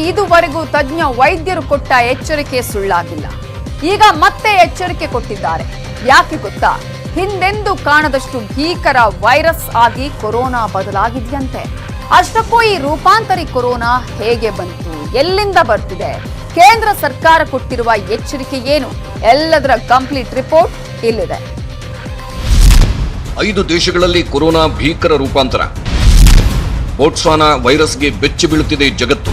ಇದುವರೆಗೂ ತಜ್ಞ ವೈದ್ಯರು ಕೊಟ್ಟ ಎಚ್ಚರಿಕೆ ಸುಳ್ಳಾಗಿಲ್ಲ. ಈಗ ಮತ್ತೆ ಎಚ್ಚರಿಕೆ ಕೊಟ್ಟಿದ್ದಾರೆ. ಯಾಕೆ ಗೊತ್ತಾ? ಹಿಂದೆಂದೂ ಕಾಣದಷ್ಟು ಭೀಕರ ವೈರಸ್ ಆಗಿ ಕೊರೋನಾ ಬದಲಾಗಿದೆಯಂತೆ. ಅಷ್ಟಕ್ಕೂ ಈ ರೂಪಾಂತರಿ ಕೊರೋನಾ ಹೇಗೆ ಬಂತು, ಎಲ್ಲಿಂದ ಬರ್ತಿದೆ, ಕೇಂದ್ರ ಸರ್ಕಾರ ಕೊಟ್ಟಿರುವ ಎಚ್ಚರಿಕೆ ಏನು, ಎಲ್ಲದರ ಕಂಪ್ಲೀಟ್ ರಿಪೋರ್ಟ್ ಇಲ್ಲಿದೆ. 5 ದೇಶಗಳಲ್ಲಿ ಕೊರೋನಾ ಭೀಕರ ರೂಪಾಂತರ. ಬೋಟ್ಸ್ವಾನಾ ವೈರಸ್ಗೆ ಬೆಚ್ಚಿ ಬೀಳುತ್ತಿದೆ ಜಗತ್ತು.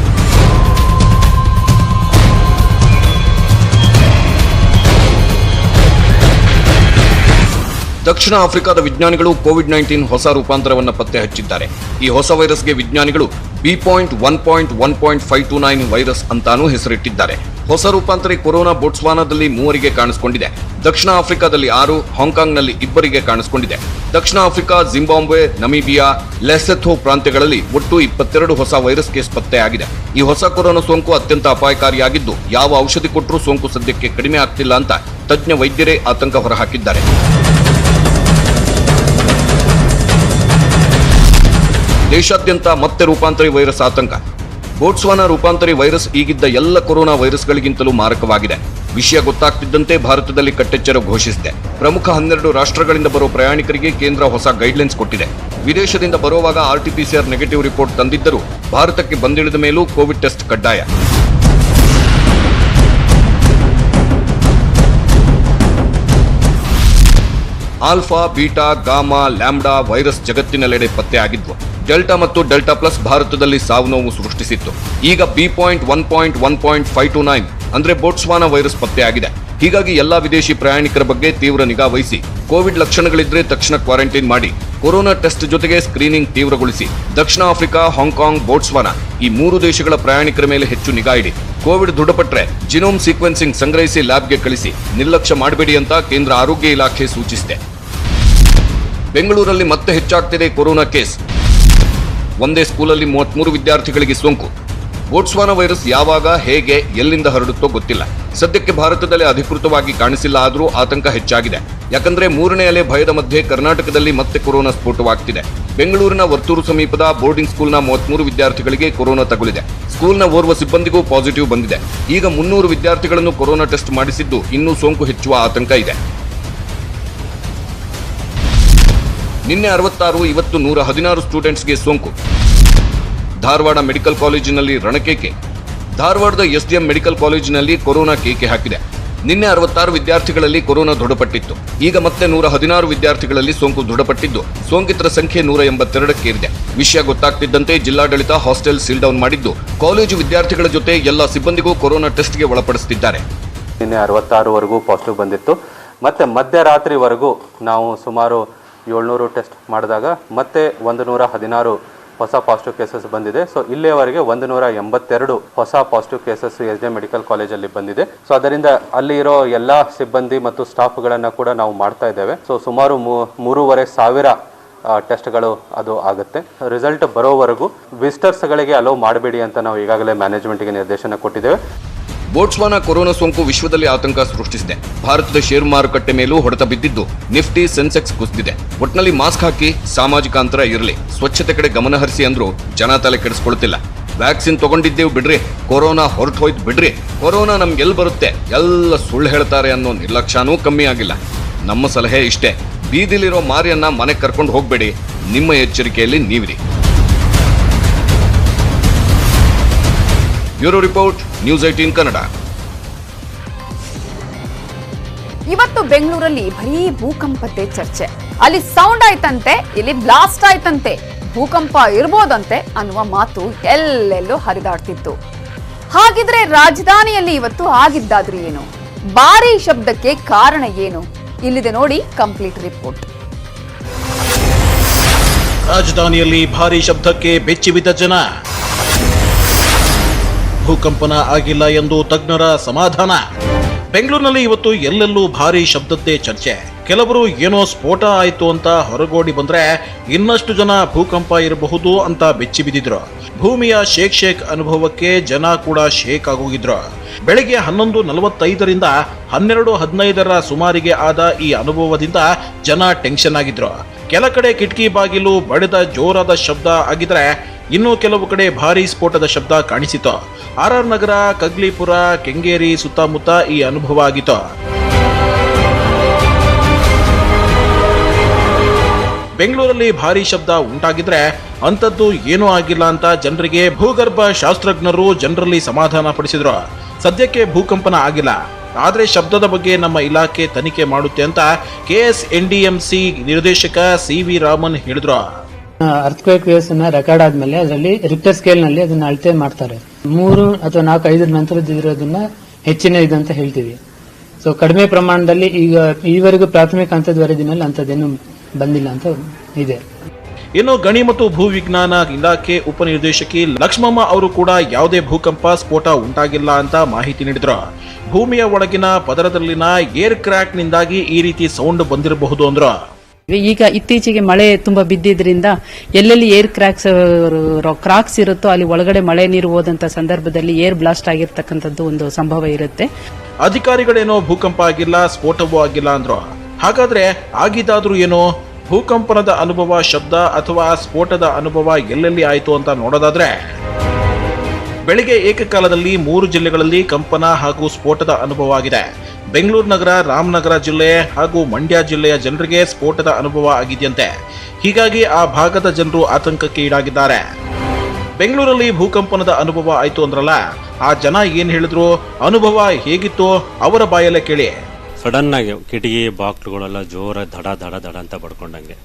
ದಕ್ಷಿಣ ಆಫ್ರಿಕಾದ ವಿಜ್ಞಾನಿಗಳು ಕೋವಿಡ್-19 ಹೊಸ ರೂಪಾಂತರವನ್ನು ಪತ್ತೆ ಹಚ್ಚಿದ್ದಾರೆ. ಈ ಹೊಸ ವೈರಸ್ಗೆ ವಿಜ್ಞಾನಿಗಳು B.1.1.529 ವೈರಸ್ ಅಂತಾನೂ ಹೆಸರಿಟ್ಟಿದ್ದಾರೆ. ಹೊಸ ರೂಪಾಂತರಿ ಕೊರೋನಾ ಬೋಟ್ಸ್ವಾನಾದಲ್ಲಿ 3 ಕಾಣಿಸಿಕೊಂಡಿದೆ. ದಕ್ಷಿಣ ಆಫ್ರಿಕಾದಲ್ಲಿ 6, ಹಾಂಗ್ಕಾಂಗ್ನಲ್ಲಿ 2 ಕಾಣಿಸಿಕೊಂಡಿದೆ. ದಕ್ಷಿಣ ಆಫ್ರಿಕಾ, ಜಿಂಬಾಬ್ವೆ, ನಮೀಬಿಯಾ, ಲೆಸೊಥೊ ಪ್ರಾಂತ್ಯಗಳಲ್ಲಿ ಒಟ್ಟು 22 ಹೊಸ ವೈರಸ್ ಕೇಸ್ ಪತ್ತೆಯಾಗಿದೆ. ಈ ಹೊಸ ಕೊರೋನಾ ಸೋಂಕು ಅತ್ಯಂತ ಅಪಾಯಕಾರಿಯಾಗಿದ್ದು, ಯಾವ ಔಷಧಿ ಕೊಟ್ಟರೂ ಸೋಂಕು ಸದ್ಯಕ್ಕೆ ಕಡಿಮೆ ಆಗ್ತಿಲ್ಲ ಅಂತ ತಜ್ಞ ವೈದ್ಯರೇ ಆತಂಕ ಹೊರಹಾಕಿದ್ದಾರೆ. ದೇಶಾದ್ಯಂತ ಮತ್ತೆ ರೂಪಾಂತರಿ ವೈರಸ್ ಆತಂಕ. ಬೋಟ್ಸ್ವಾನಾ ರೂಪಾಂತರಿ ವೈರಸ್ ಈಗಿದ್ದ ಎಲ್ಲ ಕೊರೋನಾ ವೈರಸ್ಗಳಿಗಿಂತಲೂ ಮಾರಕವಾಗಿದೆ. ವಿಷಯ ಗೊತ್ತಾಗ್ತಿದ್ದಂತೆ ಭಾರತದಲ್ಲಿ ಕಟ್ಟೆಚ್ಚರ ಘೋಷಿಸಿದೆ. ಪ್ರಮುಖ 12 ರಾಷ್ಟ್ರಗಳಿಂದ ಬರೋ ಪ್ರಯಾಣಿಕರಿಗೆ ಕೇಂದ್ರ ಹೊಸ ಗೈಡ್ಲೈನ್ಸ್ ಕೊಟ್ಟಿದೆ. ವಿದೇಶದಿಂದ ಬರುವಾಗ RT-PCR ನೆಗೆಟಿವ್ ರಿಪೋರ್ಟ್ ತಂದಿದ್ದರೂ ಭಾರತಕ್ಕೆ ಬಂದಿಳಿದ ಮೇಲೂ ಕೋವಿಡ್ ಟೆಸ್ಟ್ ಕಡ್ಡಾಯ. Alpha, beta, gamma, lambda virus ಜಗತ್ತಿನೆಲ್ಲೆಡೆ ಪತ್ತೆಯಾಗಿದ್ವು. ಡೆಲ್ಟಾ ಮತ್ತು ಡೆಲ್ಟಾ ಪ್ಲಸ್ ಭಾರತದಲ್ಲಿ ಸಾವು ನೋವು ಸೃಷ್ಟಿಸಿತ್ತು. ಈಗ B.1.1.529 ಅಂದ್ರೆ ಬೋಟ್ಸ್ವಾನಾ ವೈರಸ್ ಪತ್ತೆಯಾಗಿದೆ. ಹೀಗಾಗಿ ಎಲ್ಲಾ ವಿದೇಶಿ ಪ್ರಯಾಣಿಕರ ಬಗ್ಗೆ ತೀವ್ರ ನಿಗಾ ವಹಿಸಿ, ಕೋವಿಡ್ ಲಕ್ಷಣಗಳಿದ್ರೆ ತಕ್ಷಣ ಕ್ವಾರಂಟೈನ್ ಮಾಡಿ, ಕೊರೋನಾ ಟೆಸ್ಟ್ ಜೊತೆಗೆ ಸ್ಕ್ರೀನಿಂಗ್ ತೀವ್ರಗೊಳಿಸಿ. ದಕ್ಷಿಣ ಆಫ್ರಿಕಾ, ಹಾಂಗ್ಕಾಂಗ್, ಬೋಟ್ಸ್ವಾನಾ ಈ 3 ದೇಶಗಳ ಪ್ರಯಾಣಿಕರ ಮೇಲೆ ಹೆಚ್ಚು ನಿಗಾ ಇಡಿ. ಕೋವಿಡ್ ದೃಢಪಟ್ಟರೆ ಜಿನೋಮ್ ಸೀಕ್ವೆನ್ಸಿಂಗ್ ಸಂಗ್ರಹಿಸಿ ಲ್ಯಾಬ್ಗೆ ಕಳಿಸಿ. ನಿರ್ಲಕ್ಷ್ಯ ಮಾಡಬೇಡಿ ಅಂತ ಕೇಂದ್ರ ಆರೋಗ್ಯ ಇಲಾಖೆ ಸೂಚಿಸಿದೆ. ಬೆಂಗಳೂರಲ್ಲಿ ಮತ್ತೆ ಹೆಚ್ಚಾಗ್ತಿದೆ ಕೊರೋನಾ ಕೇಸ್. ಒಂದೇ ಸ್ಕೂಲಲ್ಲಿ 33 ವಿದ್ಯಾರ್ಥಿಗಳಿಗೆ ಸೋಂಕು. ಬೋಟ್ಸ್ವಾನಾ ವೈರಸ್ ಯಾವಾಗ, ಹೇಗೆ, ಎಲ್ಲಿಂದ ಹರಡುತ್ತೋ ಗೊತ್ತಿಲ್ಲ. ಸದ್ಯಕ್ಕೆ ಭಾರತದಲ್ಲಿ ಅಧಿಕೃತವಾಗಿ ಕಾಣಿಸಿಲ್ಲ, ಆದರೂ ಆತಂಕ ಹೆಚ್ಚಾಗಿದೆ. ಯಾಕಂದ್ರೆ 3ನೇ ಅಲೆ ಭಯದ ಮಧ್ಯೆ ಕರ್ನಾಟಕದಲ್ಲಿ ಮತ್ತೆ ಕೊರೋನಾ ಸ್ಫೋಟವಾಗ್ತಿದೆ. ಬೆಂಗಳೂರಿನ ವರ್ತೂರು ಸಮೀಪದ ಬೋರ್ಡಿಂಗ್ ಸ್ಕೂಲ್ನ 33 ವಿದ್ಯಾರ್ಥಿಗಳಿಗೆ ಕೊರೋನಾ ತಗುಲಿದೆ. ಸ್ಕೂಲ್ನ ಓರ್ವ ಸಿಬ್ಬಂದಿಗೂ ಪಾಸಿಟಿವ್ ಬಂದಿದೆ. ಈಗ 300 ವಿದ್ಯಾರ್ಥಿಗಳನ್ನು ಕೊರೋನಾ ಟೆಸ್ಟ್ ಮಾಡಿಸಿದ್ದು ಇನ್ನೂ ಸೋಂಕು ಹೆಚ್ಚುವ ಆತಂಕ ಇದೆ. ನಿನ್ನೆ 66, ಇವತ್ತು 116 ಸ್ಟೂಡೆಂಟ್ಸ್ಗೆ ಸೋಂಕು. ಧಾರವಾಡ ಮೆಡಿಕಲ್ ಕಾಲೇಜಿನಲ್ಲಿ ರಣಕೇಕೆ. ಧಾರವಾಡದ SDM ಮೆಡಿಕಲ್ ಕಾಲೇಜಿನಲ್ಲಿ ಕೊರೋನಾ ಕೇಕೆ ಹಾಕಿದೆ. ನಿನ್ನೆ 66 ವಿದ್ಯಾರ್ಥಿಗಳಲ್ಲಿ ಕೊರೋನಾ ದೃಢಪಟ್ಟಿತ್ತು. ಈಗ ಮತ್ತೆ 116 ವಿದ್ಯಾರ್ಥಿಗಳಲ್ಲಿ ಸೋಂಕು ದೃಢಪಟ್ಟಿದ್ದು, ಸೋಂಕಿತರ ಸಂಖ್ಯೆ 182ಕ್ಕೇರಿದೆ. ವಿಷಯ ಗೊತ್ತಾಗ್ತಿದ್ದಂತೆ ಜಿಲ್ಲಾಡಳಿತ ಹಾಸ್ಟೆಲ್ ಸೀಲ್ ಡೌನ್ ಮಾಡಿದ್ದು, ಕಾಲೇಜು ವಿದ್ಯಾರ್ಥಿಗಳ ಜೊತೆ ಎಲ್ಲ ಸಿಬ್ಬಂದಿಗೂ ಕೊರೋನಾ ಟೆಸ್ಟ್ಗೆ ಒಳಪಡಿಸುತ್ತಿದ್ದಾರೆ. ನಿನ್ನೆ 66ವರೆಗೂ ಪಾಸಿಟಿವ್ ಬಂದಿತ್ತು. ಮತ್ತೆ ಮಧ್ಯರಾತ್ರಿವರೆಗೂ ನಾವು ಸುಮಾರು 700 ಟೆಸ್ಟ್ ಮಾಡಿದಾಗ ಮತ್ತೆ 116 ಹೊಸ ಪಾಸಿಟಿವ್ ಕೇಸಸ್ ಬಂದಿದೆ. ಸೊ ಇಲ್ಲಿಯವರೆಗೆ 182 ಹೊಸ ಪಾಸಿಟಿವ್ ಕೇಸಸ್ SDM ಮೆಡಿಕಲ್ ಕಾಲೇಜಲ್ಲಿ ಬಂದಿದೆ. ಸೊ ಅದರಿಂದ ಅಲ್ಲಿ ಇರೋ ಎಲ್ಲ ಸಿಬ್ಬಂದಿ ಮತ್ತು ಸ್ಟಾಫ್ಗಳನ್ನು ಕೂಡ ನಾವು ಮಾಡ್ತಾ ಇದ್ದೇವೆ. ಸೊ ಸುಮಾರು 3,500 ಟೆಸ್ಟ್ಗಳು ಅದು ಆಗುತ್ತೆ. ರಿಸಲ್ಟ್ ಬರೋವರೆಗೂ ವಿಸಿಟರ್ಸ್ಗಳಿಗೆ ಅಲೋ ಮಾಡಬೇಡಿ ಅಂತ ನಾವು ಈಗಾಗಲೇ ಮ್ಯಾನೇಜ್ಮೆಂಟ್ಗೆ ನಿರ್ದೇಶನ ಕೊಟ್ಟಿದ್ದೇವೆ. ಬೋಟ್ಸ್ವಾನಾ ಕೊರೋನಾ ಸೋಂಕು ವಿಶ್ವದಲ್ಲಿ ಆತಂಕ ಸೃಷ್ಟಿಸಿದೆ. ಭಾರತದ ಷೇರು ಮಾರುಕಟ್ಟೆ ಮೇಲೂ ಹೊಡೆತ ಬಿದ್ದಿದ್ದು, ನಿಫ್ಟಿ, ಸೆನ್ಸೆಕ್ಸ್ ಕುಸಿದಿದೆ. ಒಟ್ನಲ್ಲಿ ಮಾಸ್ಕ್ ಹಾಕಿ, ಸಾಮಾಜಿಕ ಅಂತರ ಇರಲಿ, ಸ್ವಚ್ಛತೆ ಕಡೆ ಗಮನ ಹರಿಸಿ ಅಂದ್ರೂ ಜನ ತಲೆ ಕೆಡಿಸ್ಕೊಳ್ತಿಲ್ಲ. ವ್ಯಾಕ್ಸಿನ್ ತಗೊಂಡಿದ್ದೇವು ಬಿಡ್ರಿ, ಕೊರೋನಾ ಹೊರಟು ಹೋಯ್ತು ಬಿಡ್ರಿ, ಕೊರೋನಾ ನಮ್ಗೆಲ್ಲಿ ಬರುತ್ತೆ, ಎಲ್ಲ ಸುಳ್ಳು ಹೇಳ್ತಾರೆ ಅನ್ನೋ ನಿರ್ಲಕ್ಷ್ಯನೂ ಕಮ್ಮಿ ಆಗಿಲ್ಲ. ನಮ್ಮ ಸಲಹೆ ಇಷ್ಟೇ, ಬೀದಿಲಿರೋ ಮಾರಿಯನ್ನ ಮನೆಗೆ ಕರ್ಕೊಂಡು ಹೋಗ್ಬೇಡಿ, ನಿಮ್ಮ ಎಚ್ಚರಿಕೆಯಲ್ಲಿ ನೀವಿರಿ. Bureau report, news 18 Kannada. ಇವತ್ತು ಬೆಂಗಳೂರಲ್ಲಿ ಬರೀ ಭೂಕಂಪತೆ ಚರ್ಚೆ. ಅಲ್ಲಿ ಸೌಂಡ್ ಆಯ್ತಂತೆ, ಇಲ್ಲಿ ಬ್ಲಾಸ್ಟ್ ಆಯ್ತಂತೆ, ಭೂಕಂಪ ಇರ್ಬೋದಂತೆ ಅನ್ನುವ ಮಾತು ಎಲ್ಲೆಲ್ಲೂ ಹರಿದಾಡ್ತಿತ್ತು. ಹಾಗಿದ್ರೆ ರಾಜಧಾನಿಯಲ್ಲಿ ಇವತ್ತು ಆಗಿದ್ದಾದ್ರೂ ಏನು, ಭಾರೀ ಶಬ್ದಕ್ಕೆ ಕಾರಣ ಏನು? ಇಲ್ಲಿದೆ ನೋಡಿ ಕಂಪ್ಲೀಟ್ ರಿಪೋರ್ಟ್. ರಾಜಧಾನಿಯಲ್ಲಿ ಭಾರೀ ಶಬ್ದಕ್ಕೆ ಬೆಚ್ಚಿಬಿದ್ದ ಜನ. ಭೂಕಂಪನ ಆಗಿಲ್ಲ ಎಂದು ತಜ್ಞರ ಸಮಾಧಾನ. ಬೆಂಗಳೂರಿನಲ್ಲಿ ಇವತ್ತು ಎಲ್ಲೆಲ್ಲೂ ಭಾರೀ ಶಬ್ದದ್ದೇ ಚರ್ಚೆ. ಕೆಲವರು ಏನೋ ಸ್ಫೋಟ ಆಯ್ತು ಅಂತ ಹೊರಗೋಡಿ ಬಂದ್ರೆ, ಇನ್ನಷ್ಟು ಜನ ಭೂಕಂಪ ಇರಬಹುದು ಅಂತ ಬೆಚ್ಚಿ ಬಿದ್ದಿದ್ರು. ಭೂಮಿಯ ಶೇಕ್ ಅನುಭವಕ್ಕೆ ಜನ ಕೂಡ ಶೇಕ್ ಆಗೋಗಿದ್ರು. ಬೆಳಗ್ಗೆ 11:45ರಿಂದ 12:15 ಸುಮಾರಿಗೆ ಆದ ಈ ಅನುಭವದಿಂದ ಜನ ಟೆನ್ಷನ್ ಆಗಿದ್ರು. ಕೆಲ ಕಡೆ ಕಿಟಕಿ ಬಾಗಿಲು ಬಡಿದ ಜೋರಾದ ಶಬ್ದ ಆಗಿದ್ರೆ, ಇನ್ನು ಕೆಲವು ಕಡೆ ಭಾರೀ ಸ್ಫೋಟದ ಶಬ್ದ ಕಾಣಿಸಿತು. ಆರ್ಆರ್ ನಗರ, ಕಗ್ಲಿಪುರ, ಕೆಂಗೇರಿ ಸುತ್ತಮುತ್ತ ಈ ಅನುಭವ ಆಗಿತ್ತು. ಬೆಂಗಳೂರಲ್ಲಿ ಭಾರೀ ಶಬ್ದ ಉಂಟಾಗಿದ್ರೆ ಅಂಥದ್ದು ಏನೂ ಆಗಿಲ್ಲ ಅಂತ ಜನರಿಗೆ ಭೂಗರ್ಭ ಶಾಸ್ತ್ರಜ್ಞರು ಜನರಲ್ಲಿ ಸಮಾಧಾನ ಪಡಿಸಿದ್ರು. ಸದ್ಯಕ್ಕೆ ಭೂಕಂಪನ ಆಗಿಲ್ಲ, ಆದ್ರೆ ಶಬ್ದದ ಬಗ್ಗೆ ನಮ್ಮ ಇಲಾಖೆ ತನಿಖೆ ಮಾಡುತ್ತೆ ಅಂತ KSNDMC ನಿರ್ದೇಶಕ CV ರಾಮನ್ ಹೇಳಿದ್ರು. ಅರ್ಥಕ್ವೇಕ್ ವೇವ್ಸ್ ಅನ್ನ ರೆಕಾರ್ಡ್ ಆದ್ಮೇಲೆ ಅದರಲ್ಲಿ ರಿಕ್ಟರ್ ಸ್ಕೇಲ್ ನಲ್ಲಿ ಅದನ್ನ ಅಳತೆ ಮಾಡ್ತಾರೆ. 3 ಅಥವಾ 4, 5 ನಂತರದ್ದು ಇರೋದನ್ನ ಹೆಚ್ಚಿನ ಇದಂತ ಹೇಳ್ತೀವಿ. ಸೊ ಕಡಿಮೆ ಪ್ರಮಾಣದಲ್ಲಿ ಈಗ ಈವರೆಗೂ ಪ್ರಾಥಮಿಕ ಹಂತದ ವರದಿನಲ್ಲಿ ಅಂತದೇನು ಬಂದಿಲ್ಲ ಅಂತ ಇದೆ. ಇನ್ನು ಗಣಿ ಮತ್ತು ಭೂ ವಿಜ್ಞಾನ ಇಲಾಖೆ ಉಪನಿರ್ದೇಶಕಿ ಲಕ್ಷ್ಮಮ್ಮ ಅವರು ಕೂಡ ಯಾವುದೇ ಭೂಕಂಪ ಸ್ಫೋಟ ಉಂಟಾಗಿಲ್ಲ ಅಂತ ಮಾಹಿತಿ ನೀಡಿದ್ರು. ಭೂಮಿಯ ಒಳಗಿನ ಪದರದಲ್ಲಿನ ಏರ್ ಕ್ರ್ಯಾಕ್ ನಿಂದಾಗಿ ಈ ರೀತಿ ಸೌಂಡ್ ಬಂದಿರಬಹುದು ಅಂದ್ರು. ಈಗ ಇತ್ತೀಚೆಗೆ ಮಳೆ ತುಂಬಾ ಬಿದ್ದಿದ್ರಿಂದ ಎಲ್ಲೆಲ್ಲಿ ಏರ್ ಕ್ರಾಕ್ಸ್ ಇರುತ್ತೋ ಅಲ್ಲಿ ಒಳಗಡೆ ಮಳೆ ನೀರು ಹೋದಂತ ಸಂದರ್ಭದಲ್ಲಿ ಏರ್ ಬ್ಲಾಸ್ಟ್ ಆಗಿರ್ತಕ್ಕಂಥದ್ದು ಒಂದು ಸಂಭವ ಇರುತ್ತೆ. ಅಧಿಕಾರಿಗಳೇನೋ ಭೂಕಂಪ ಆಗಿಲ್ಲ, ಸ್ಫೋಟವೂ ಆಗಿಲ್ಲ ಅಂದ್ರು. ಹಾಗಾದ್ರೆ ಆಗಿದ್ದಾದ್ರೂ ಏನೋ ಭೂಕಂಪನದ ಅನುಭವ, ಶಬ್ದ ಅಥವಾ ಸ್ಫೋಟದ ಅನುಭವ ಎಲ್ಲೆಲ್ಲಿ ಆಯಿತು ಅಂತ ನೋಡೋದಾದ್ರೆ ಬೆಳಿಗ್ಗೆ ಏಕಕಾಲದಲ್ಲಿ 3 ಜಿಲ್ಲೆಗಳಲ್ಲಿ ಕಂಪನ ಹಾಗೂ ಸ್ಫೋಟದ ಅನುಭವ ಆಗಿದೆ. ಬೆಂಗಳೂರು ನಗರ, ರಾಮನಗರ ಜಿಲ್ಲೆ ಹಾಗೂ ಮಂಡ್ಯ ಜಿಲ್ಲೆಯ ಜನರಿಗೆ ಸ್ಫೋಟದ ಅನುಭವ ಆಗಿದೆಯಂತೆ. ಹೀಗಾಗಿ ಆ ಭಾಗದ ಜನರು ಆತಂಕಕ್ಕೆ ಈಡಾಗಿದ್ದಾರೆ. ಬೆಂಗಳೂರಲ್ಲಿ ಭೂಕಂಪನದ ಅನುಭವ ಆಯ್ತು ಅಂದ್ರಲ್ಲ, ಆ ಜನ ಏನ್ ಹೇಳಿದ್ರು, ಅನುಭವ ಹೇಗಿತ್ತು ಅವರ ಬಾಯಲ್ಲೇ ಕೇಳಿ. ಸಡನ್ ಆಗಿ ಕಿಟಕಿ ಬಾಕ್ಲುಗಳೆಲ್ಲ ಜೋರ ದಡ ದಡ ದಡ ಅಂತ ಬಡ್ಕೊಂಡಂಗೆ.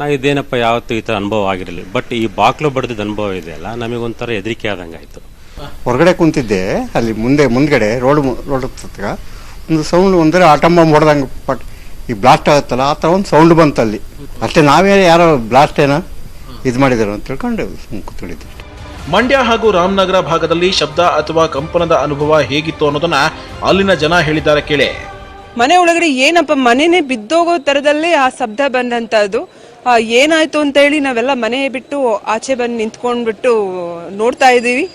ನಾವು ಇದೇನಪ್ಪ ಯಾವತ್ತೂ ಈ ಥರ ಅನುಭವ ಆಗಿರಲಿಲ್ಲ. ಬಟ್ ಈ ಬಾಕ್ಲು ಬಡ್ದಿದ್ದ ಅನುಭವ ಇದೆಯಲ್ಲ, ನಮಗೊಂಥರ ಹೆದರಿಕೆ ಆದಂಗೆ ಆಯಿತು. ಹೊರಗಡೆ ಕುಂತಿದ್ದೆ, ಅಲ್ಲಿ ಮುಂದ್ಗಡೆ ರೋಡ್ ಹತ್ತಗ ಒಂದು ಸೌಂಡ್, ಒಂದರೆ ಆಟಮ್ ಬಾಂಬ್ ಹೊಡೆದಂಗೆ ಪಟ್ ಈ ಬ್ಲಾಸ್ಟ್ ಆಗುತ್ತಲ್ಲ ಆ ಥರ ಒಂದು ಸೌಂಡ್ ಬಂತಲ್ಲಿ. ಅಷ್ಟೇ, ನಾವೇ ಯಾರೋ ಬ್ಲಾಸ್ಟ್ ಏನೋ ಇದು ಮಾಡಿದಾರೆ ಅಂತ ತಿಳ್ಕೊಂಡು ಕೂತ್ಕೊಂಡಿದ್ದೆ. ಮಂಡ್ಯ ಹಾಗೂ ರಾಮನಗರ ಭಾಗದಲ್ಲಿ ಶಬ್ದ ಅಥವಾ ಕಂಪನದ ಅನುಭವ ಹೇಗಿತ್ತು ಅನ್ನೋದನ್ನ ಅಲ್ಲಿನ ಜನ ಹೇಳಿದ್ದಾರೆ ಕೇಳಿ. ಮನೆ ಒಳಗಡೆ ಏನಪ್ಪ ಮನೆನೇ ಬಿದ್ದೋಗೋ ತರದಲ್ಲೇ ಆ ಶಬ್ದ ಬಂದಂತದ್ದು. ಏನಾಯ್ತು ಅಂತ ಹೇಳಿ ನಾವೆಲ್ಲ ಮನೆ ಬಿಟ್ಟು ಆಚೆ ಬಂದು ನಿಂತ್ಕೊಂಡ್ಬಿಟ್ಟು ನೋಡ್ತಾ ಇದೀವಿ.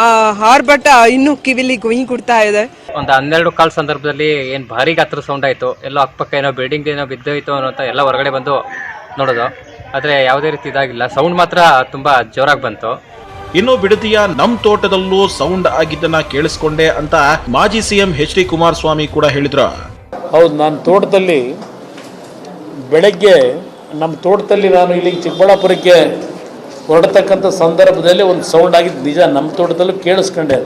ಆ ಹಾರ್ಬಟ ಇನ್ನೂ ಕಿವಿಲಿ ಗುಯಿ ಕೊಡ್ತಾ ಇದೆ. ಒಂದು 12 ಕಾಲ್ ಸಂದರ್ಭದಲ್ಲಿ ಏನ್ ಭಾರಿ ಗಾತ್ರ ಸೌಂಡ್ ಆಯ್ತು. ಎಲ್ಲೋ ಅಕ್ಕಪಕ್ಕ ಏನೋ ಬಿಲ್ಡಿಂಗ್ ಏನೋ ಬಿದ್ದೋಯ್ತು ಅನ್ನೋ ಎಲ್ಲ ಹೊರಗಡೆ ಬಂದು ನೋಡೋದು. ಆದ್ರೆ ಯಾವುದೇ ರೀತಿ ಇದಾಗಿಲ್ಲ. ಸೌಂಡ್ ಮಾತ್ರ ತುಂಬಾ ಜೋರಾಗಿ ಬಂತು. ಇನ್ನು ಬಿಡದಿಯ ನಮ್ ತೋಟದಲ್ಲೂ ಸೌಂಡ್ ಆಗಿದ್ದನ್ನ ಕೇಳಿಸ್ಕೊಂಡೆ ಅಂತ ಮಾಜಿ CM HD ಕುಮಾರಸ್ವಾಮಿ ಕೂಡ ಹೇಳಿದ್ರು. ಹೌದು, ನಾನು ತೋಟದಲ್ಲಿ ಬೆಳಗ್ಗೆ ನಮ್ಮ ತೋಟದಲ್ಲಿ ನಾನು ಇಲ್ಲಿ ಚಿಕ್ಕಬಳ್ಳಾಪುರಕ್ಕೆ ಹೊರಡತಕ್ಕಂಥ ಸಂದರ್ಭದಲ್ಲಿ ಒಂದು ಸೌಂಡ್ ಆಗಿದ್ದು ನಿಜ. ನಮ್ಮ ತೋಟದಲ್ಲೂ ಕೇಳಿಸ್ಕೊಂಡೆ.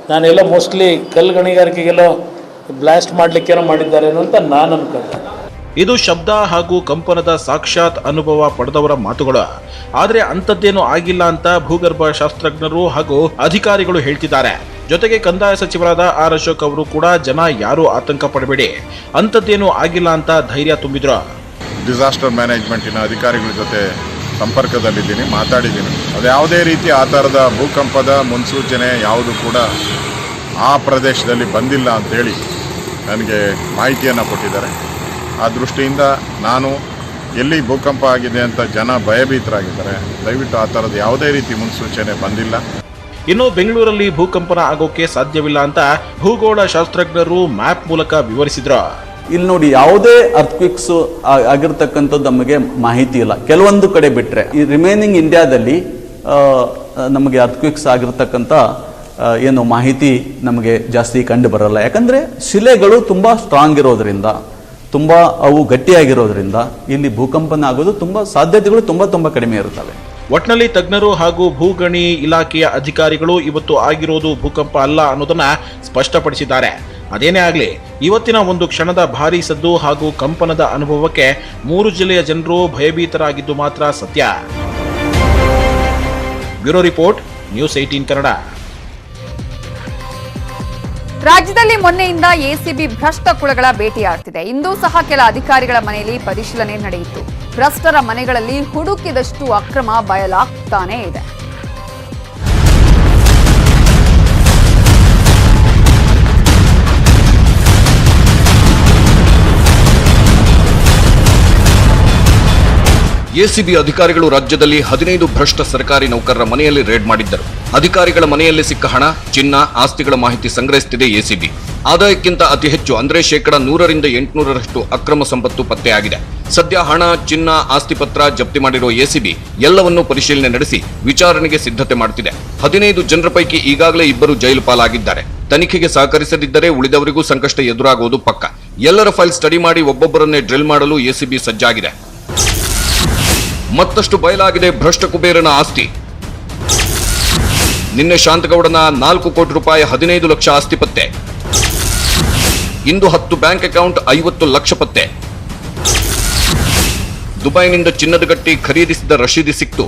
ನಾನೆಲ್ಲ ಮೋಸ್ಟ್ಲಿ ಕಲ್ಲು ಗಣಿಗಾರಿಕೆಗೆಲ್ಲೋ ಬ್ಲಾಸ್ಟ್ ಮಾಡಲಿಕ್ಕೇನೋ ಮಾಡಿದ್ದಾರೇನೋ ಅಂತ ನಾನು ಅನ್ಕೊಂಡೆ. ಇದು ಶಬ್ದ ಹಾಗೂ ಕಂಪನದ ಸಾಕ್ಷಾತ್ ಅನುಭವ ಪಡೆದವರ ಮಾತುಗಳು. ಆದ್ರೆ ಅಂಥದ್ದೇನೂ ಆಗಿಲ್ಲ ಅಂತ ಭೂಗರ್ಭ ಶಾಸ್ತ್ರಜ್ಞರು ಹಾಗೂ ಅಧಿಕಾರಿಗಳು ಹೇಳ್ತಿದ್ದಾರೆ. ಜೊತೆಗೆ ಕಂದಾಯ ಸಚಿವರಾದ ಆರ್ ಅಶೋಕ್ ಅವರು ಕೂಡ ಜನ ಯಾರೂ ಆತಂಕ ಪಡಬೇಡಿ, ಅಂಥದ್ದೇನೂ ಆಗಿಲ್ಲ ಅಂತ ಧೈರ್ಯ ತುಂಬಿದ್ರು. ಡಿಸಾಸ್ಟರ್ ಮ್ಯಾನೇಜ್ಮೆಂಟಿನ ಅಧಿಕಾರಿಗಳ ಜೊತೆ ಸಂಪರ್ಕದಲ್ಲಿದ್ದೀನಿ, ಮಾತಾಡಿದ್ದೀನಿ. ಅದು ಯಾವುದೇ ರೀತಿ ಆ ಥರದ ಭೂಕಂಪದ ಮುನ್ಸೂಚನೆ ಯಾವುದು ಕೂಡ ಆ ಪ್ರದೇಶದಲ್ಲಿ ಬಂದಿಲ್ಲ ಅಂತೇಳಿ ನನಗೆ ಮಾಹಿತಿಯನ್ನು ಕೊಟ್ಟಿದ್ದಾರೆ. ಆ ದೃಷ್ಟಿಯಿಂದ ನಾನು ಎಲ್ಲಿ ಭೂಕಂಪ ಆಗಿದೆ ಅಂತ ಜನ ಭಯಭೀತರಾಗಿದ್ದಾರೆ. ದಯವಿಟ್ಟು ಆ ಥರದ ಯಾವುದೇ ರೀತಿ ಮುನ್ಸೂಚನೆ ಬಂದಿಲ್ಲ. ಇನ್ನು ಬೆಂಗಳೂರಲ್ಲಿ ಭೂಕಂಪನ ಆಗೋಕೆ ಸಾಧ್ಯವಿಲ್ಲ ಅಂತ ಭೂಗೋಳ ಶಾಸ್ತ್ರಜ್ಞರು ಮ್ಯಾಪ್ ಮೂಲಕ ವಿವರಿಸಿದ್ರು. ಇಲ್ಲಿ ನೋಡಿ, ಯಾವುದೇ ಅರ್ಥಕ್ವಿಕ್ಸ್ ಆಗಿರ್ತಕ್ಕಂಥದ್ದು ನಮಗೆ ಮಾಹಿತಿ ಇಲ್ಲ. ಕೆಲವೊಂದು ಕಡೆ ಬಿಟ್ಟರೆ ಈ ರಿಮೈನಿಂಗ್ ಇಂಡಿಯಾದಲ್ಲಿ ನಮಗೆ ಅರ್ಥಕ್ವಿಕ್ಸ್ ಆಗಿರ್ತಕ್ಕಂಥ ಏನು ಮಾಹಿತಿ ನಮಗೆ ಜಾಸ್ತಿ ಕಂಡು ಬರಲ್ಲ. ಯಾಕಂದರೆ ಶಿಲೆಗಳು ತುಂಬ ಸ್ಟ್ರಾಂಗ್ ಇರೋದ್ರಿಂದ, ತುಂಬ ಅವು ಗಟ್ಟಿಯಾಗಿರೋದ್ರಿಂದ ಇಲ್ಲಿ ಭೂಕಂಪನ ಆಗೋದು ತುಂಬ ಸಾಧ್ಯತೆಗಳು ತುಂಬ ಕಡಿಮೆ ಇರುತ್ತವೆ. ಒಟ್ನಲ್ಲಿ ತಜ್ಞರು ಹಾಗೂ ಭೂಗಣಿ ಇಲಾಖೆಯ ಅಧಿಕಾರಿಗಳು ಇವತ್ತು ಆಗಿರೋದು ಭೂಕಂಪ ಅಲ್ಲ ಅನ್ನೋದನ್ನ ಸ್ಪಷ್ಟಪಡಿಸಿದ್ದಾರೆ. ಅದೇನೇ ಆಗಲಿ, ಇವತ್ತಿನ ಒಂದು ಕ್ಷಣದ ಭಾರೀ ಸದ್ದು ಹಾಗೂ ಕಂಪನದ ಅನುಭವಕ್ಕೆ 3 ಜಿಲ್ಲೆಯ ಜನರು ಭಯಭೀತರಾಗಿದ್ದು ಮಾತ್ರ ಸತ್ಯ. Bureau report, news 18 Kannada. ರಾಜ್ಯದಲ್ಲಿ ಮೊನ್ನೆಯಿಂದ ACB ಭ್ರಷ್ಟ ಕುಳಗಳ ಭೇಟಿಯಾಗ್ತಿದೆ. ಇಂದೂ ಸಹ ಕೆಲ ಅಧಿಕಾರಿಗಳ ಮನೆಯಲ್ಲಿ ಪರಿಶೀಲನೆ ನಡೆಯಿತು. ಭ್ರಷ್ಟರ ಮನೆಗಳಲ್ಲಿ ಹುಡುಕಿದಷ್ಟು ಅಕ್ರಮ ಬಯಲಾಗ್ತಾನೇ ಇದೆ. ಎಸಿಬಿ ಅಧಿಕಾರಿಗಳು ರಾಜ್ಯದಲ್ಲಿ 15 ಭ್ರಷ್ಟ ಸರ್ಕಾರಿ ನೌಕರರ ಮನೆಯಲ್ಲಿ ರೇಡ್ ಮಾಡಿದ್ದರು. ಅಧಿಕಾರಿಗಳ ಮನೆಯಲ್ಲಿ ಸಿಕ್ಕ ಹಣ, ಚಿನ್ನ, ಆಸ್ತಿಗಳ ಮಾಹಿತಿ ಸಂಗ್ರಹಿಸುತ್ತಿದೆ ಎಸಿಬಿ. ಆದಾಯಕ್ಕಿಂತ ಅತಿ ಹೆಚ್ಚು ಅಂದ್ರೆ 100 ರಿಂದ 800ರಷ್ಟು ಅಕ್ರಮ ಸಂಪತ್ತು ಪತ್ತೆಯಾಗಿದೆ. ಸದ್ಯ ಹಣ, ಚಿನ್ನ, ಆಸ್ತಿ ಪತ್ರ ಜಪ್ತಿ ಮಾಡಿರುವ ಎಸಿಬಿ ಎಲ್ಲವನ್ನೂ ಪರಿಶೀಲನೆ ನಡೆಸಿ ವಿಚಾರಣೆಗೆ ಸಿದ್ಧತೆ ಮಾಡುತ್ತಿದೆ. 15 ಜನರ ಪೈಕಿ ಈಗಾಗಲೇ 2 ಜೈಲು ಪಾಲಾಗಿದ್ದಾರೆ. ತನಿಖೆಗೆ ಸಹಕರಿಸದಿದ್ದರೆ ಉಳಿದವರಿಗೂ ಸಂಕಷ್ಟ ಎದುರಾಗುವುದು ಪಕ್ಕ. ಎಲ್ಲರ ಫೈಲ್ ಸ್ಟಡಿ ಮಾಡಿ ಒಬ್ಬೊಬ್ಬರನ್ನೇ ಡ್ರಿಲ್ ಮಾಡಲು ಎಸಿಬಿ ಸಜ್ಜಾಗಿದೆ. ಮತ್ತಷ್ಟು ಬಯಲಾಗಿದೆ ಭ್ರಷ್ಟ ಕುಬೇರನ ಆಸ್ತಿ. ನಿನ್ನೆ ಶಾಂತಗೌಡನ 4 ಕೋಟಿ ರೂಪಾಯಿ 15 ಲಕ್ಷ ಆಸ್ತಿ ಪತ್ತೆ. ಇಂದು 10 ಬ್ಯಾಂಕ್ ಅಕೌಂಟ್ 50 ಲಕ್ಷ ಪತ್ತೆ. ದುಬೈನಿಂದ ಚಿನ್ನದ ಗಟ್ಟಿ ಖರೀದಿಸಿದ ರಶೀದಿ ಸಿಕ್ತು.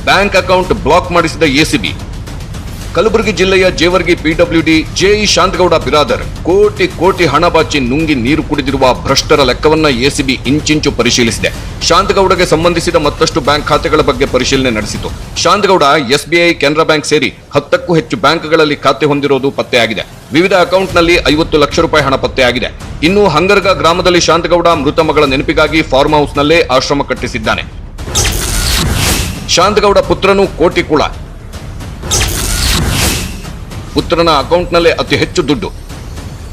ಬ್ಯಾಂಕ್ ಅಕೌಂಟ್ ಬ್ಲಾಕ್ ಮಾಡಿಸಿದ ಎಸಿಬಿ. ಕಲಬುರಗಿ ಜಿಲ್ಲೆಯ ಜೇವರ್ಗಿ ಪಿಡಬ್ಲ್ಯೂಡಿ ಜೆಇ ಶಾಂತಗೌಡ ಬಿರಾದರ್ ಕೋಟಿ ಹಣ ಬಾಚಿ ನುಂಗಿ ನೀರು ಕುಡಿದಿರುವ ಭ್ರಷ್ಟರ ಲೆಕ್ಕವನ್ನ ಎಸಿಬಿ ಇಂಚಿಂಚು ಪರಿಶೀಲಿಸಿದೆ. ಶಾಂತಗೌಡಗೆ ಸಂಬಂಧಿಸಿದ ಮತ್ತಷ್ಟು ಬ್ಯಾಂಕ್ ಖಾತೆಗಳ ಬಗ್ಗೆ ಪರಿಶೀಲನೆ ನಡೆಸಿತು. ಶಾಂತಗೌಡ ಎಸ್ಬಿಐ, ಕೆನರಾ ಬ್ಯಾಂಕ್ ಸೇರಿ 10ಕ್ಕೂ ಹೆಚ್ಚು ಬ್ಯಾಂಕ್ಗಳಲ್ಲಿ ಖಾತೆ ಹೊಂದಿರುವುದು ಪತ್ತೆಯಾಗಿದೆ. ವಿವಿಧ ಅಕೌಂಟ್ನಲ್ಲಿ 50 ಲಕ್ಷ ರೂಪಾಯಿ ಹಣ ಪತ್ತೆಯಾಗಿದೆ. ಇನ್ನು ಹಂಗರ್ಗ ಗ್ರಾಮದಲ್ಲಿ ಶಾಂತಗೌಡ ಮೃತ ಮಗಳ ನೆನಪಿಗಾಗಿ ಫಾರ್ಮ್ ಹೌಸ್ನಲ್ಲೇ ಆಶ್ರಮ ಕಟ್ಟಿಸಿದ್ದಾನೆ. ಶಾಂತಗೌಡ ಪುತ್ರನು ಕೋಟಿ ಕುಳ. ಪುತ್ರನ ಅಕೌಂಟ್ನಲ್ಲೇ ಅತಿ ಹೆಚ್ಚು ದುಡ್ಡು.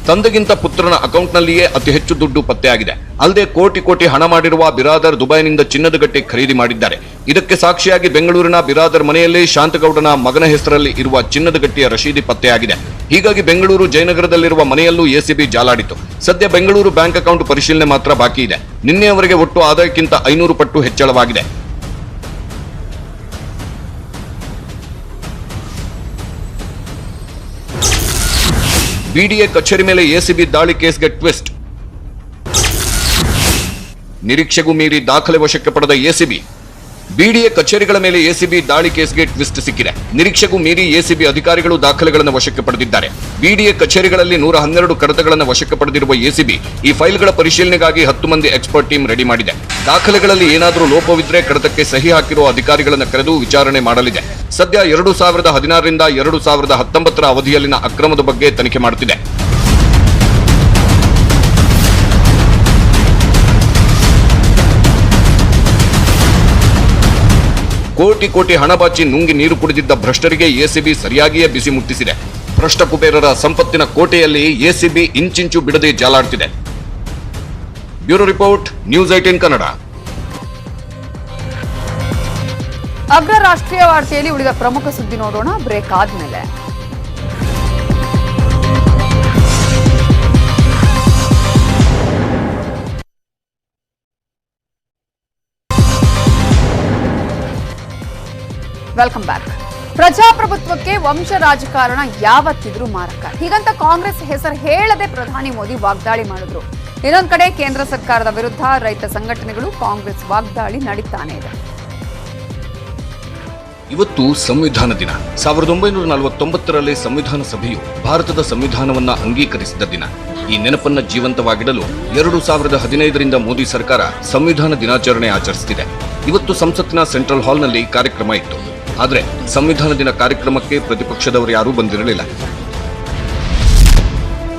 ತಂದೆಗಿಂತ ಪುತ್ರನ ಅಕೌಂಟ್ನಲ್ಲಿಯೇ ಅತಿ ಹೆಚ್ಚು ದುಡ್ಡು ಪತ್ತೆಯಾಗಿದೆ. ಅಲ್ಲದೆ ಕೋಟಿ ಹಣ ಮಾಡಿರುವ ಬಿರಾದರ್ ದುಬೈನಿಂದ ಚಿನ್ನದ ಗಟ್ಟಿ ಖರೀದಿ ಮಾಡಿದ್ದಾರೆ. ಇದಕ್ಕೆ ಸಾಕ್ಷಿಯಾಗಿ ಬೆಂಗಳೂರಿನ ಬಿರಾದರ್ ಮನೆಯಲ್ಲಿ ಶಾಂತಗೌಡನ ಮಗನ ಹೆಸರಲ್ಲಿ ಇರುವ ಚಿನ್ನದ ಗಟ್ಟಿಯ ರಶೀದಿ ಪತ್ತೆಯಾಗಿದೆ. ಹೀಗಾಗಿ ಬೆಂಗಳೂರು ಜಯನಗರದಲ್ಲಿರುವ ಮನೆಯಲ್ಲೂ ಎಸಿಬಿ ಜಾಲಾಡಿತು. ಸದ್ಯ ಬೆಂಗಳೂರು ಬ್ಯಾಂಕ್ ಅಕೌಂಟ್ ಪರಿಶೀಲನೆ ಮಾತ್ರ ಬಾಕಿ ಇದೆ. ನಿನ್ನೆಯವರೆಗೆ ಒಟ್ಟು ಆದಾಯಕ್ಕಿಂತ 500 ಪಟ್ಟು ಹೆಚ್ಚಳವಾಗಿದೆ. ಬಿಡಿಎ ಕಚೇರಿ ಮೇಲೆ ಎಸಿಬಿ ದಾಳಿ ಕೇಸ್ಗೆ ಟ್ವಿಸ್ಟ್. ನಿರೀಕ್ಷೆಗೂ ಮೀರಿ ದಾಖಲೆ ವಶಕ್ಕೆ ಪಡೆದ ಎಸಿಬಿ. ಬಿಡಿಎ ಕಚೇರಿಗಳ ಮೇಲೆ ಎಸಿಬಿ ದಾಳಿ ಕೇಸ್ಗೆ ಟ್ವಿಸ್ಟ್ ಸಿಕ್ಕಿದೆ. ನಿರೀಕ್ಷೆಗೂ ಮೀರಿ ಎಸಿಬಿ ಅಧಿಕಾರಿಗಳು ದಾಖಲೆಗಳನ್ನು ವಶಕ್ಕೆ ಪಡೆದಿದ್ದಾರೆ. ಬಿಡಿಎ ಕಚೇರಿಗಳಲ್ಲಿ 112 ಕಡತಗಳನ್ನು ವಶಕ್ಕೆ ಪಡೆದಿರುವ ಎಸಿಬಿ ಈ ಫೈಲ್ಗಳ ಪರಿಶೀಲನೆಗಾಗಿ 10 ಮಂದಿ ಎಕ್ಸ್ಪರ್ಟ್ ಟೀಮ್ ರೆಡಿ ಮಾಡಿದೆ. ದಾಖಲೆಗಳಲ್ಲಿ ಏನಾದರೂ ಲೋಪವಿದ್ರೆ ಕಡತಕ್ಕೆ ಸಹಿ ಹಾಕಿರುವ ಅಧಿಕಾರಿಗಳನ್ನು ಕರೆದು ವಿಚಾರಣೆ ಮಾಡಲಿದೆ. ಸದ್ಯ 2016 ರಿಂದ 2019 ಅವಧಿಯಲ್ಲಿನ ಅಕ್ರಮದ ಬಗ್ಗೆ ತನಿಖೆ ಮಾಡುತ್ತಿದೆ. ಕೋಟಿ ಹಣ ಬಾಚಿ ನುಂಗಿ ನೀರು ಕುಡಿದಿದ್ದ ಭ್ರಷ್ಟರಿಗೆ ಎಸಿಬಿ ಸರಿಯಾಗಿಯೇ ಬಿಸಿ ಮುಟ್ಟಿಸಿದೆ. ಭ್ರಷ್ಟ ಕುಬೇರರ ಸಂಪತ್ತಿನ ಕೋಟೆಯಲ್ಲಿ ಎಸಿಬಿ ಇಂಚಿಂಚು ಬಿಡದೆ ಜಾಲಾಡ್ತಿದೆ. Bureau report, news 18 Kannada. ಅಗ್ರ ರಾಷ್ಟ್ರೀಯ ವಾರ್ತೆಯಲ್ಲಿ ಉಳಿದ ಪ್ರಮುಖ ಸುದ್ದಿ ನೋಡೋಣ ಬ್ರೇಕ್ ಆದ್ಮೇಲೆ. Welcome back. ಪ್ರಜಾಪ್ರಭುತ್ವಕ್ಕೆ ವಂಶ ರಾಜಕಾರಣ ಯಾವತ್ತಿದ್ರೂ ಮಾರಕ. ಹೀಗಂತ ಕಾಂಗ್ರೆಸ್ ಹೆಸರು ಹೇಳದೆ ಪ್ರಧಾನಿ ಮೋದಿ ವಾಗ್ದಾಳಿ ಮಾಡಿದ್ರು. ಇನ್ನೊಂದು ಕಡೆ ಕೇಂದ್ರ ಸರ್ಕಾರದ ವಿರುದ್ಧ ರೈತ ಸಂಘಟನೆಗಳು ಕಾಂಗ್ರೆಸ್ ವಾಗ್ದಾಳಿ ನಡೀತಾನೆ ಇದೆ. ಇವತ್ತು ಸಂವಿಧಾನ ದಿನ. 1949ರಲ್ಲಿ ಸಂವಿಧಾನ ಸಭೆಯು ಭಾರತದ ಸಂವಿಧಾನವನ್ನ ಅಂಗೀಕರಿಸಿದ ದಿನ. ಈ ನೆನಪನ್ನ ಜೀವಂತವಾಗಿಡಲು 2015ರಿಂದ ಮೋದಿ ಸರ್ಕಾರ ಸಂವಿಧಾನ ದಿನಾಚರಣೆ ಆಚರಿಸುತ್ತಿದೆ. ಇವತ್ತು ಸಂಸತ್ತಿನ ಸೆಂಟ್ರಲ್ ಹಾಲ್ನಲ್ಲಿ ಕಾರ್ಯಕ್ರಮ ಇತ್ತು. ಆದರೆ ಸಂವಿಧಾನ ದಿನ ಕಾರ್ಯಕ್ರಮಕ್ಕೆ ಪ್ರತಿಪಕ್ಷದವರು ಯಾರೂ ಬಂದಿರಲಿಲ್ಲ.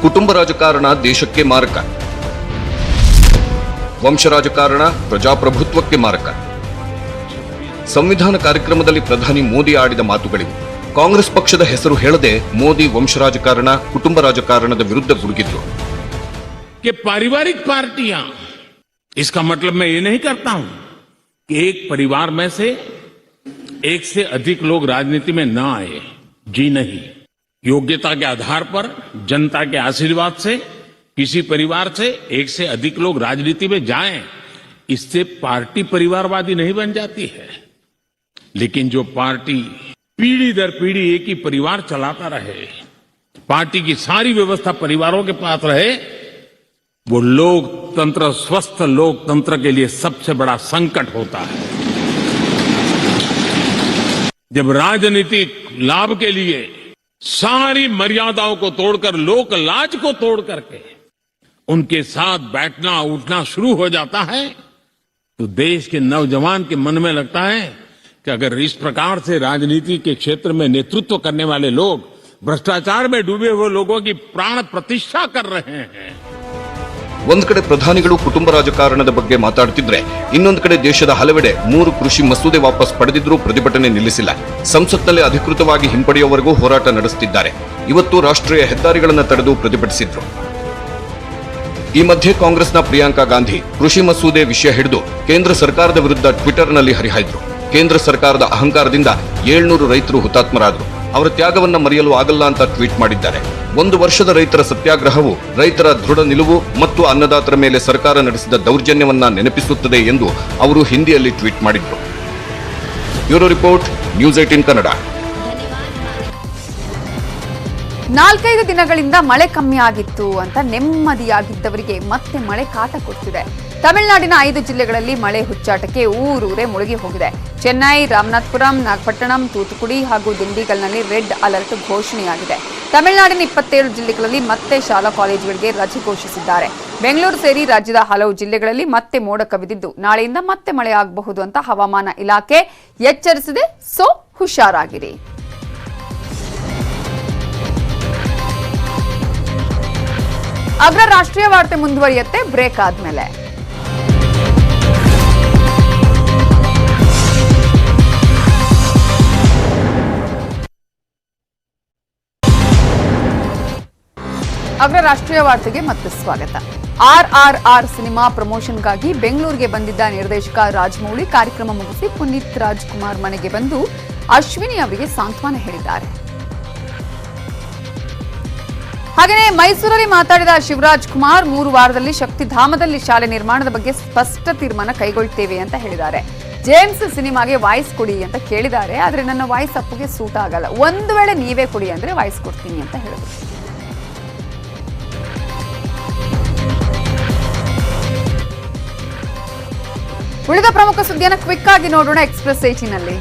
ಕುಟುಂಬ ರಾಜಕಾರಣ ದೇಶಕ್ಕೆ ಮಾರಕ, ವಂಶ ರಾಜಕಾರಣ ಪ್ರಜಾಪ್ರಭುತ್ವಕ್ಕೆ ಮಾರಕ. ಸಂವಿಧಾನ ಕಾರ್ಯಕ್ರಮದಲ್ಲಿ ಪ್ರಧಾನಿ ಮೋದಿ ಆಡಿದ ಮಾತುಗಳಿವು. ಕಾಂಗ್ರೆಸ್ ಪಕ್ಷದ ಹೆಸರು ಹೇಳದೆ ಮೋದಿ ವಂಶ ರಾಜಕಾರಣ, ಕುಟುಂಬ ರಾಜಕಾರಣದ ವಿರುದ್ಧ ಗುಡುಗಿದ್ರು. पारिवारिक पार्टियां, इसका मतलब मैं ये नहीं करता हूं कि एक परिवार में से एक से अधिक लोग राजनीति में न आए. जी नहीं. योग्यता के आधार पर, जनता के आशीर्वाद से किसी परिवार से एक से अधिक लोग राजनीति में जाएं, इससे पार्टी परिवारवादी नहीं बन जाती है. लेकिन जो पार्टी पीढ़ी दर पीढ़ी एक ही परिवार चलाता रहे, पार्टी की सारी व्यवस्था परिवारों के पास रहे, वो लोकतंत्र, स्वस्थ लोकतंत्र के लिए सबसे बड़ा संकट होता है. जब राजनीतिक लाभ के लिए सारी मर्यादाओं को तोड़कर, लोक लाज को तोड़ करके उनके साथ बैठना उठना शुरू हो जाता है, तो देश के नौजवान के मन में लगता है कि अगर इस प्रकार से राजनीति के क्षेत्र में नेतृत्व करने वाले लोग भ्रष्टाचार में डूबे हुए लोगों की प्राण प्रतिष्ठा कर रहे हैं, ಒಂದ್ ಕಡೆ ಪ್ರಧಾನಿಗಳು ಕುಟುಂಬ ರಾಜಕಾರಣದ ಬಗ್ಗೆ ಮಾತಾಡ್ತಿದ್ರೆ ಇನ್ನೊಂದು ಕಡೆ ದೇಶದ ಹಲವೆಡೆ 3 ಕೃಷಿ ಮಸೂದೆ ವಾಪಸ್ ಪಡೆದಿದ್ರೂ ಪ್ರತಿಭಟನೆ ನಿಲ್ಲಿಸಿಲ್ಲ. ಸಂಸತ್ನಲ್ಲಿ ಅಧಿಕೃತವಾಗಿ ಹಿಂಪಡೆಯುವವರೆಗೂ ಹೋರಾಟ ನಡೆಸುತ್ತಿದ್ದಾರೆ. ಇವತ್ತು ರಾಷ್ಟ್ರೀಯ ಹೆದ್ದಾರಿಗಳನ್ನು ತಡೆದು ಪ್ರತಿಭಟಿಸಿದ್ರು. ಈ ಮಧ್ಯೆ ಕಾಂಗ್ರೆಸ್ನ ಪ್ರಿಯಾಂಕಾ ಗಾಂಧಿ ಕೃಷಿ ಮಸೂದೆ ವಿಷಯ ಹಿಡಿದು ಕೇಂದ್ರ ಸರ್ಕಾರದ ವಿರುದ್ಧ ಟ್ವಿಟರ್ನಲ್ಲಿ ಹರಿಹಾಯ್ದ್ರು. ಕೇಂದ್ರ ಸರ್ಕಾರದ ಅಹಂಕಾರದಿಂದ 700 ರೈತರು ಹುತಾತ್ಮರಾದ್ರು. ಅವರ ತ್ಯಾಗವನ್ನ ಮರೆಯಲು ಆಗಲ್ಲ ಅಂತ ಟ್ವೀಟ್ ಮಾಡಿದ್ದಾರೆ. 1 ವರ್ಷದ ರೈತರ ಸತ್ಯಾಗ್ರಹವು ರೈತರ ದೃಢ ನಿಲುವು ಮತ್ತು ಅನ್ನದಾತರ ಮೇಲೆ ಸರ್ಕಾರ ನಡೆಸಿದ ದೌರ್ಜನ್ಯವನ್ನ ನೆನಪಿಸುತ್ತದೆ ಎಂದು ಅವರು ಹಿಂದಿಯಲ್ಲಿ ಟ್ವೀಟ್ ಮಾಡಿದ್ರು. Bureau report, news 18 Kannada. 4-5 ದಿನಗಳಿಂದ ಮಳೆ ಕಮ್ಮಿ ಆಗಿತ್ತು ಅಂತ ನೆಮ್ಮದಿಯಾಗಿದ್ದವರಿಗೆ ಮತ್ತೆ ಮಳೆ ಕಾಟ ಕೊಡ್ತಿದೆ. ತಮಿಳುನಾಡಿನ 5 ಜಿಲ್ಲೆಗಳಲ್ಲಿ ಮಳೆ ಹುಚ್ಚಾಟಕ್ಕೆ ಊರೂರೇ ಮುಳುಗಿ ಹೋಗಿದೆ. ಚೆನ್ನೈ, ರಾಮನಾಥಪುರಂ, ನಾಗಪಟ್ಟಣಂ, ತೂತುಕುಡಿ ಹಾಗೂ ದಿಂಡಿಗಲ್ನಲ್ಲಿ ರೆಡ್ ಅಲರ್ಟ್ ಘೋಷಣೆಯಾಗಿದೆ. ತಮಿಳುನಾಡಿನ 27 ಜಿಲ್ಲೆಗಳಲ್ಲಿ ಮತ್ತೆ ಶಾಲಾ ಕಾಲೇಜುಗಳಿಗೆ ರಜೆ ಘೋಷಿಸಿದ್ದಾರೆ. ಬೆಂಗಳೂರು ಸೇರಿ ರಾಜ್ಯದ ಹಲವು ಜಿಲ್ಲೆಗಳಲ್ಲಿ ಮತ್ತೆ ಮೋಡ ಕವಿದಿದ್ದು ನಾಳೆಯಿಂದ ಮತ್ತೆ ಮಳೆಯಾಗಬಹುದು ಅಂತ ಹವಾಮಾನ ಇಲಾಖೆ ಎಚ್ಚರಿಸಿದೆ. ಸೊ ಹುಷಾರಾಗಿರಿ. ಅಗ್ರ ರಾಷ್ಟ್ರೀಯ ವಾರ್ತೆ ಮುಂದುವರಿಯುತ್ತೆ ಬ್ರೇಕ್ ಆದ್ಮೇಲೆ. ಅಗ್ರ ರಾಷ್ಟ್ರೀಯ ವಾರ್ತೆಗೆ ಮತ್ತೆ ಸ್ವಾಗತ. RRR ಸಿನಿಮಾ ಪ್ರಮೋಷನ್ಗಾಗಿ ಬೆಂಗಳೂರಿಗೆ ಬಂದಿದ್ದ ನಿರ್ದೇಶಕ ರಾಜಮೌಳಿ ಕಾರ್ಯಕ್ರಮ ಮುಗಿಸಿ ಪುನೀತ್ ರಾಜ್ಕುಮಾರ್ ಮನೆಗೆ ಬಂದು ಅಶ್ವಿನಿ ಅವರಿಗೆ ಸಾಂತ್ವನ ಹೇಳಿದ್ದಾರೆ. ಹಾಗೆಯೇ ಮೈಸೂರಲ್ಲಿ ಮಾತಾಡಿದ ಶಿವರಾಜ್ ಕುಮಾರ್ 3 ವಾರದಲ್ಲಿ ಶಕ್ತಿಧಾಮದಲ್ಲಿ ಶಾಲೆ ನಿರ್ಮಾಣದ ಬಗ್ಗೆ ಸ್ಪಷ್ಟ ತೀರ್ಮಾನ ಕೈಗೊಳ್ತೇವೆ ಅಂತ ಹೇಳಿದ್ದಾರೆ. ಜೇಮ್ಸ್ ಸಿನಿಮಾಗೆ ವಾಯ್ಸ್ ಕೊಡಿ ಅಂತ ಕೇಳಿದ್ದಾರೆ. ಆದ್ರೆ ನನ್ನ ವಾಯ್ಸ್ ಅಪ್ಪುಗೆ ಸೂಟ್ ಆಗಲ್ಲ. ಒಂದು ವೇಳೆ ನೀವೇ ಕೊಡಿ ಅಂದ್ರೆ ವಾಯ್ಸ್ ಕೊಡ್ತೀನಿ ಅಂತ ಹೇಳಿದ್ರು. ಉಳಿದ ಪ್ರಮುಖ ಸುದ್ದಿಯನ್ನು ಕ್ವಿಕ್ ಆಗಿ ನೋಡೋಣ ಎಕ್ಸ್‌ಪ್ರೆಸ್ 18 ನಲ್ಲಿ.